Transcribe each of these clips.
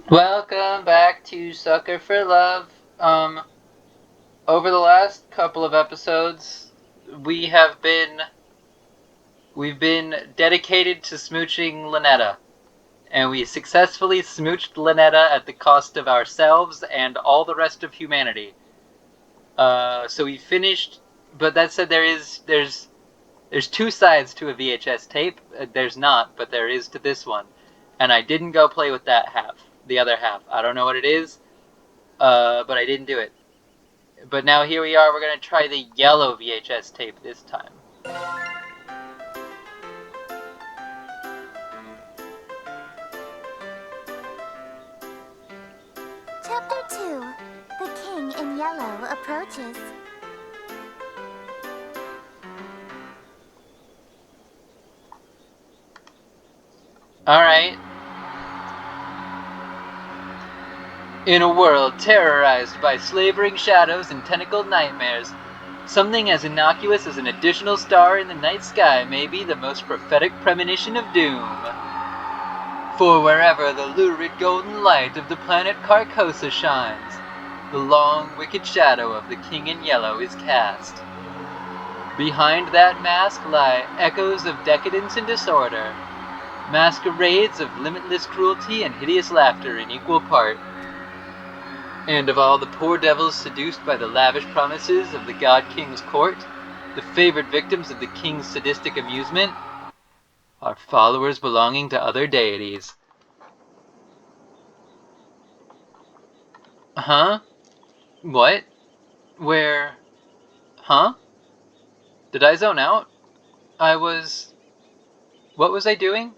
Welcome back to Sucker for Love. Over the last couple of episodes, we have been we've been dedicated to smooching Lynetta, and we successfully smooched Lynetta at the cost of ourselves and all the rest of humanity. So we finished, but that said, there's two sides to a VHS tape. There's not, but there is to this one, and I didn't go play with that half. The other half, I don't know what it is. But I didn't do it. But now here we are, we're going to try the yellow VHS tape this time. Chapter 2. The King in Yellow approaches. Alright. In a world terrorized by slavering shadows and tentacled nightmares, something as innocuous as an additional star in the night sky may be the most prophetic premonition of doom. For wherever the lurid golden light of the planet Carcosa shines, the long, wicked shadow of the King in Yellow is cast. Behind that mask lie echoes of decadence and disorder, masquerades of limitless cruelty and hideous laughter in equal part. And of all the poor devils seduced by the lavish promises of the God King's court, the favored victims of the King's sadistic amusement, are followers belonging to other deities. Huh? What? Where? Huh? Did I zone out? What was I doing?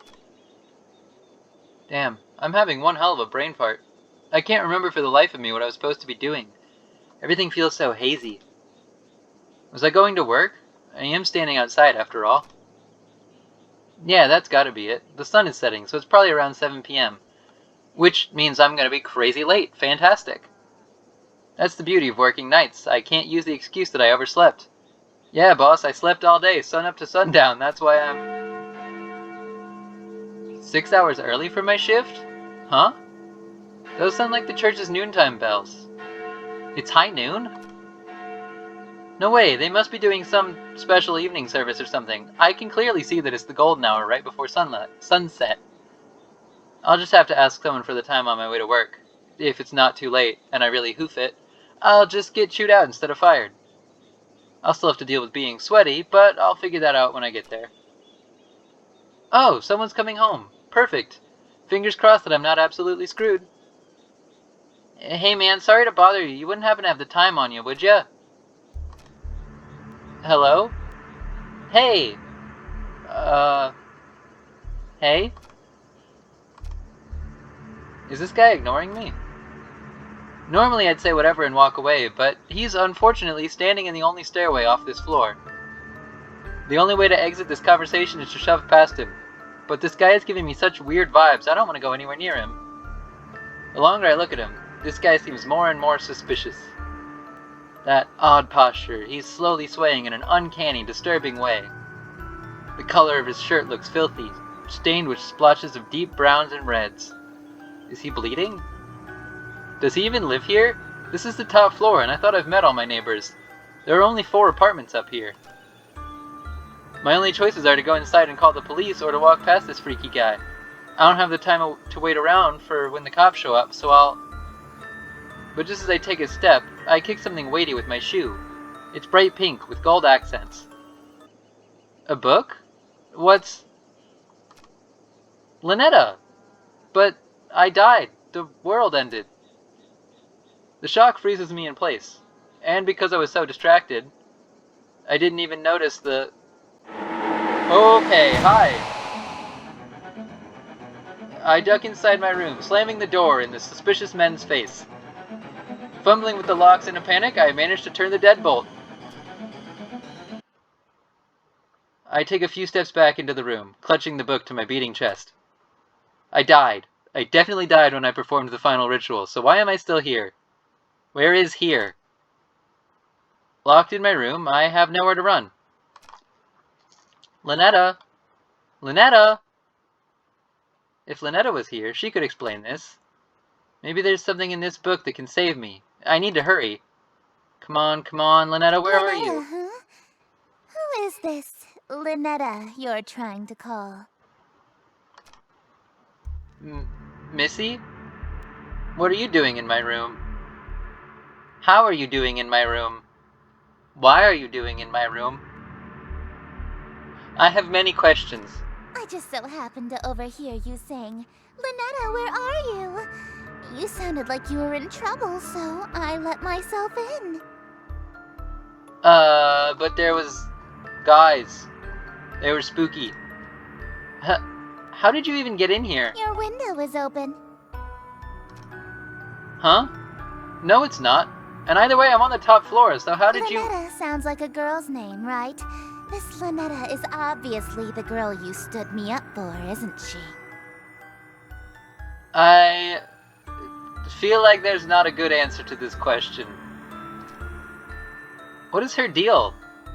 Damn, I'm having one hell of a brain fart. I can't remember for the life of me what I was supposed to be doing. Everything feels so hazy. Was I going to work? I am standing outside after all. Yeah, that's gotta be it. The sun is setting, so it's probably around 7 p.m. Which means I'm gonna be crazy late. Fantastic. That's the beauty of working nights. I can't use the excuse that I overslept. Yeah, boss, I slept all day, sun up to sundown. That's why I'm 6 hours early for my shift? Huh? Those sound like the church's noontime bells. It's high noon? No way, they must be doing some special evening service or something. I can clearly see that it's the golden hour right before sunset. I'll just have to ask someone for the time on my way to work. If it's not too late, and I really hoof it, I'll just get chewed out instead of fired. I'll still have to deal with being sweaty, but I'll figure that out when I get there. Oh, someone's coming home. Perfect. Fingers crossed that I'm not absolutely screwed. Hey man, sorry to bother you. You wouldn't happen to have the time on you, would ya? Hello? Hey! Hey? Is this guy ignoring me? Normally I'd say whatever and walk away, but he's unfortunately standing in the only stairway off this floor. The only way to exit this conversation is to shove past him. But this guy is giving me such weird vibes, I don't want to go anywhere near him. The longer I look at him, this guy seems more and more suspicious. That odd posture, he's slowly swaying in an uncanny, disturbing way. The color of his shirt looks filthy, stained with splotches of deep browns and reds. Is he bleeding? Does he even live here? This is the top floor, and I thought I've met all my neighbors. There are only 4 apartments up here. My only choices are to go inside and call the police or to walk past this freaky guy. I don't have the time to wait around for when the cops show up, so I'll... But just as I take a step, I kick something weighty with my shoe. It's bright pink with gold accents. A book? What's... Lynetta! But I died. The world ended. The shock freezes me in place. And because I was so distracted, I didn't even notice the... Okay, hi! I duck inside my room, slamming the door in the suspicious men's face. Fumbling with the locks in a panic, I manage to turn the deadbolt. I take a few steps back into the room, clutching the book to my beating chest. I died. I definitely died when I performed the final ritual, so why am I still here? Where is here? Locked in my room, I have nowhere to run. Lynetta! Lynetta! If Lynetta was here, she could explain this. Maybe there's something in this book that can save me. I need to hurry. Come on, Lynetta, where are you? Huh? Who is this Lynetta you're trying to call? Missy? What are you doing in my room? How are you doing in my room? Why are you doing in my room? I have many questions. I just so happened to overhear you saying, Lynetta, where are you? You sounded like you were in trouble, so I let myself in. But there was guys. They were spooky. How did you even get in here? Your window was open. Huh? No, it's not. And either way, I'm on the top floor, so how did you... Lynetta sounds like a girl's name, right? This Lynetta is obviously the girl you stood me up for, isn't she? I feel like there's not a good answer to this question. What is her deal?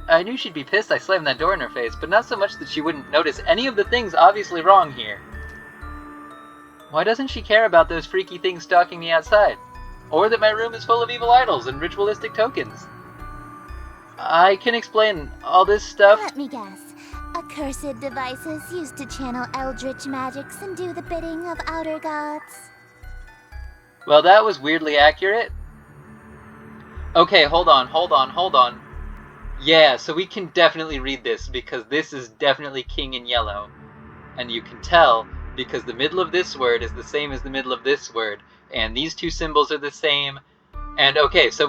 I knew she'd be pissed I slammed that door in her face, but not so much that she wouldn't notice any of the things obviously wrong here. Why doesn't she care about those freaky things stalking me outside? Or that my room is full of evil idols and ritualistic tokens? I can explain all this stuff. Let me guess. Accursed devices used to channel eldritch magics and do the bidding of outer gods. Well, that was weirdly accurate. Okay, hold on. Yeah, so we can definitely read this, because this is definitely King in Yellow. And you can tell, because the middle of this word is the same as the middle of this word, and these two symbols are the same. And okay, so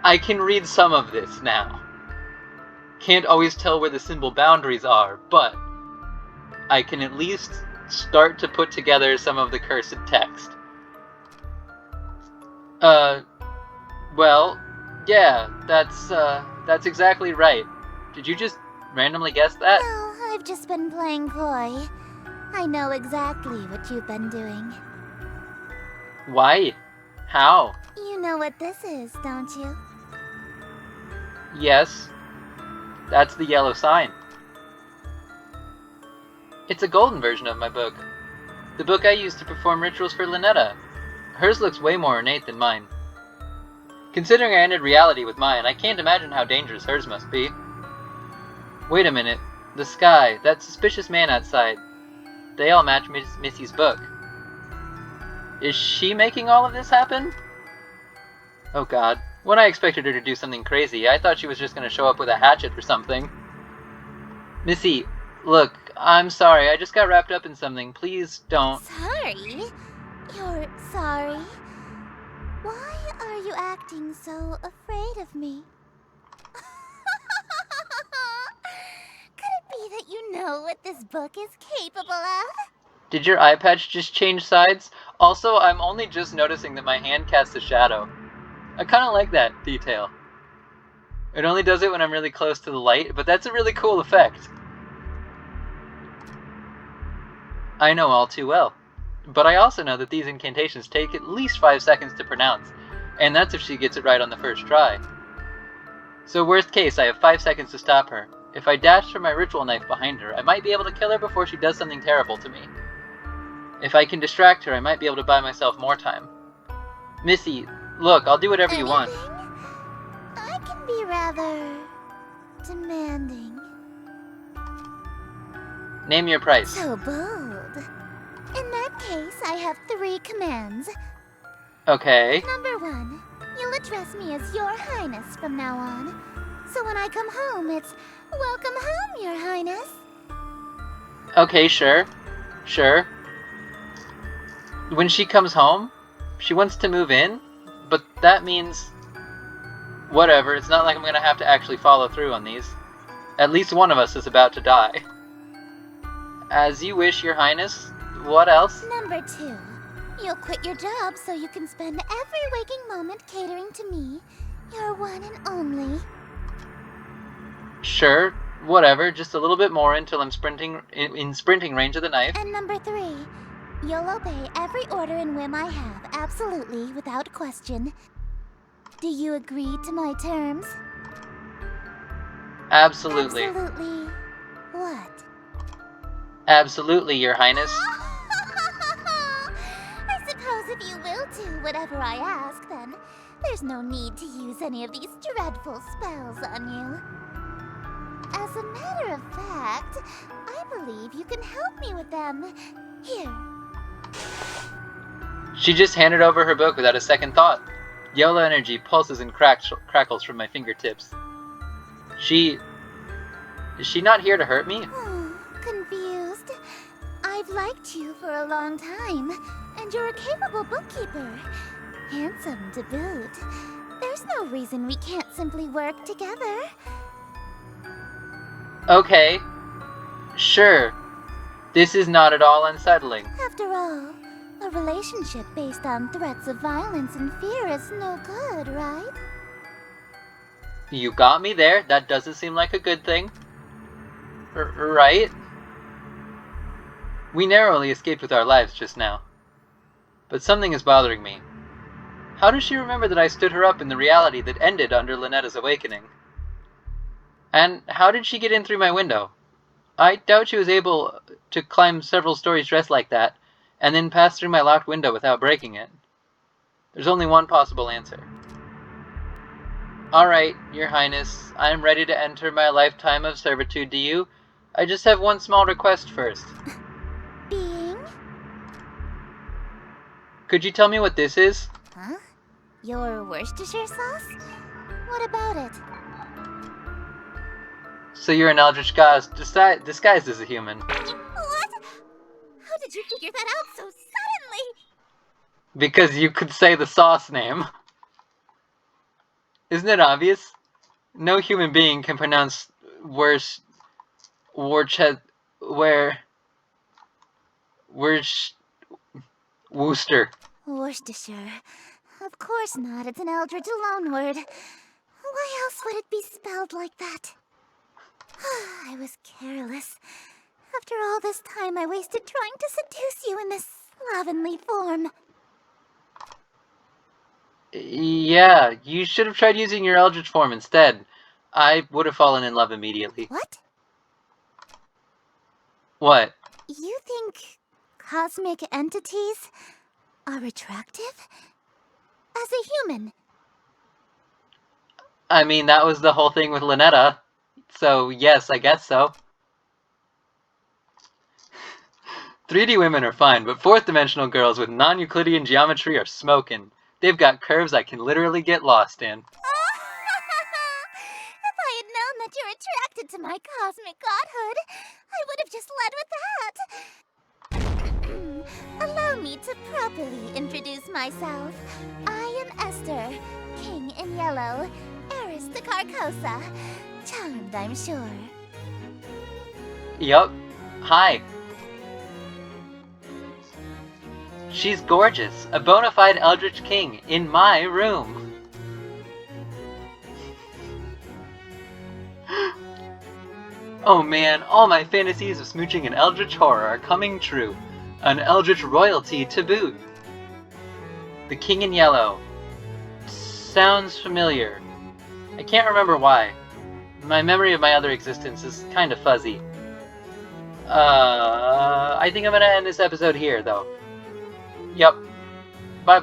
I can read some of this now. Can't always tell where the symbol boundaries are, but I can at least start to put together some of the cursed text. Well, yeah, that's exactly right. Did you just randomly guess that? No, I've just been playing coy. I know exactly what you've been doing. Why? How? You know what this is, don't you? Yes. That's the yellow sign. It's a golden version of my book. The book I used to perform rituals for Lynetta. Hers looks way more ornate than mine. Considering I ended reality with mine, I can't imagine how dangerous hers must be. Wait a minute. The sky, that suspicious man outside. They all match Missy's book. Is she making all of this happen? Oh god. When I expected her to do something crazy, I thought she was just going to show up with a hatchet or something. Missy, look, I'm sorry. I just got wrapped up in something. Please don't. Sorry? You're sorry? Why are you acting so afraid of me? Could it be that you know what this book is capable of? Did your eye patch just change sides? Also, I'm only just noticing that my hand casts a shadow. I kind of like that detail. It only does it when I'm really close to the light, but that's a really cool effect. I know all too well. But I also know that these incantations take at least 5 seconds to pronounce, and that's if she gets it right on the first try. So worst case, I have 5 seconds to stop her. If I dashed her my ritual knife behind her, I might be able to kill her before she does something terrible to me. If I can distract her, I might be able to buy myself more time. Missy, look, I'll do whatever you want. I can be rather demanding. Name your price. So bold. In that case, I have 3 commands. Okay. Number 1, you'll address me as Your Highness from now on. So when I come home, it's welcome home, Your Highness. Okay, sure. When she comes home, she wants to move in, but that means... Whatever, it's not like I'm gonna have to actually follow through on these. At least one of us is about to die. As you wish, Your Highness. What else? Number 2, you'll quit your job so you can spend every waking moment catering to me, your one and only. Sure, whatever, just a little bit more until I'm in sprinting range of the knife. And number 3, you'll obey every order and whim I have, absolutely, without question. Do you agree to my terms? Absolutely. Absolutely. What? Absolutely, Your Highness. I suppose do whatever I ask, then there's no need to use any of these dreadful spells on you. As a matter of fact, I believe you can help me with them. Here. She just handed over her book without a second thought. Yellow energy pulses and crackles from my fingertips. Is she not here to hurt me? Confused. I've liked you for a long time, and you're a capable bookkeeper. Handsome to boot. There's no reason we can't simply work together. Okay. Sure. This is not at all unsettling. After all, a relationship based on threats of violence and fear is no good, right? You got me there. That doesn't seem like a good thing. Right? We narrowly escaped with our lives just now. But something is bothering me. How does she remember that I stood her up in the reality that ended under Linetta's awakening? And how did she get in through my window? I doubt she was able to climb several stories dressed like that, and then pass through my locked window without breaking it. There's only one possible answer. Alright, Your Highness, I am ready to enter my lifetime of servitude to you. I just have one small request first. Being? Could you tell me what this is? Huh? Your Worcestershire sauce? What about it? So you're an Eldritch Goddess disguised as a human. What? How did you figure that out so suddenly? Because you could say the sauce name. Isn't it obvious? No human being can pronounce Worcestershire. Worcestershire. Of course not. It's an Eldritch loanword. Why else would it be spelled like that? I was careless. After all this time I wasted trying to seduce you in this slovenly form. Yeah, you should have tried using your Eldritch form instead. I would have fallen in love immediately. What? What? You think cosmic entities are attractive? As a human? I mean, that was the whole thing with Linetta. So, yes, I guess so. 3D women are fine, but 4th dimensional girls with non-Euclidean geometry are smoking. They've got curves I can literally get lost in. If I had known that you're attracted to my cosmic godhood, I would have just led with that. Allow me to properly introduce myself. I am Esther, King in Yellow, heiress to Carcosa. Charmed, I'm sure. Yup. Hi. She's gorgeous. A bona fide Eldritch King in my room. Oh man, all my fantasies of smooching an Eldritch horror are coming true. An Eldritch royalty to boot. The King in Yellow. Sounds familiar. I can't remember why. My memory of my other existence is kind of fuzzy. I think I'm gonna end this episode here, though. Yep. Bye.